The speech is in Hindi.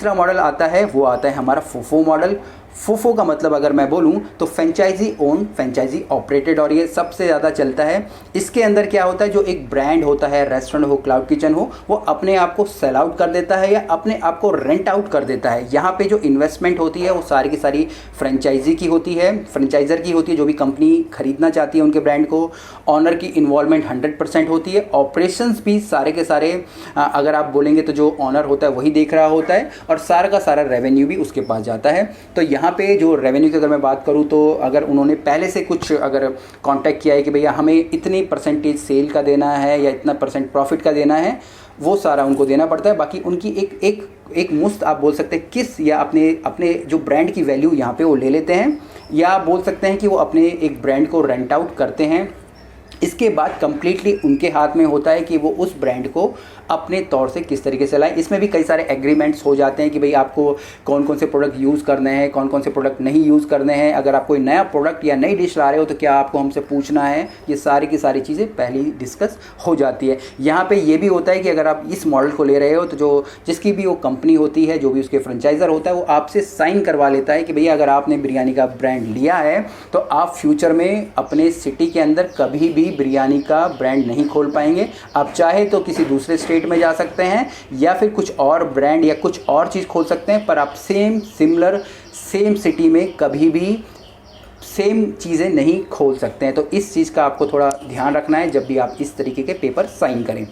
तीसरा मॉडल आता है, वो आता है हमारा फोफो मॉडल। फोफो का मतलब अगर मैं बोलूं तो फ्रेंचाइजी ओन, फ्रेंचाइजी ऑपरेटेड, और ये सबसे ज़्यादा चलता है। इसके अंदर क्या होता है, जो एक ब्रांड होता है, रेस्टोरेंट हो, क्लाउड किचन हो, वो अपने आप को सेल आउट कर देता है या अपने आप को रेंट आउट कर देता है। यहाँ पे जो इन्वेस्टमेंट होती है वो सारी की सारी फ्रेंचाइजी की होती है, फ्रेंचाइजर की होती है, जो भी कंपनी खरीदना चाहती है उनके ब्रांड को। ऑनर की इन्वॉल्वमेंट 100% होती है। ऑपरेशंस भी सारे के सारे अगर आप बोलेंगे तो जो ऑनर होता है वही देख रहा होता है, और सारा का सारा रेवेन्यू भी उसके पास जाता है। तो यहाँ पे जो रेवेन्यू की अगर मैं बात करूँ तो अगर उन्होंने पहले से कुछ अगर कांटेक्ट किया है कि भैया हमें इतनी परसेंटेज सेल का देना है या इतना परसेंट प्रॉफिट का देना है, वो सारा उनको देना पड़ता है। बाकी उनकी एक मुफ्त आप बोल सकते हैं किस, या अपने अपने जो ब्रांड की वैल्यू यहाँ पे वो ले लेते हैं, या बोल सकते हैं कि वो अपने एक ब्रांड को रेंट आउट करते हैं। इसके बाद कंप्लीटली उनके हाथ में होता है कि वो उस ब्रांड को अपने तौर से किस तरीके से लाएं। इसमें भी कई सारे एग्रीमेंट्स हो जाते हैं कि भाई आपको कौन कौन से प्रोडक्ट यूज़ करने हैं, कौन कौन से प्रोडक्ट नहीं यूज़ करने हैं। अगर आप कोई नया प्रोडक्ट या नई डिश ला रहे हो तो क्या आपको हमसे पूछना है, ये सारी की सारी चीज़ें पहले ही डिस्कस हो जाती है। यहाँ पे ये भी होता है कि अगर आप इस मॉडल को ले रहे हो तो जो जिसकी भी वो कंपनी होती है, जो भी उसके फ्रेंचाइजर होता है, वो आपसे साइन करवा लेता है कि भैया अगर आपने बिरयानी का ब्रांड लिया है तो आप फ्यूचर में अपने सिटी के अंदर कभी भी बिरयानी का ब्रांड नहीं खोल पाएंगे। आप चाहे तो किसी दूसरे स्टेट में जा सकते हैं या फिर कुछ और ब्रांड या कुछ और चीज़ खोल सकते हैं, पर आप सेम सिटी में कभी भी सेम चीज़ें नहीं खोल सकते हैं। तो इस चीज़ का आपको थोड़ा ध्यान रखना है जब भी आप इस तरीके के पेपर साइन करें।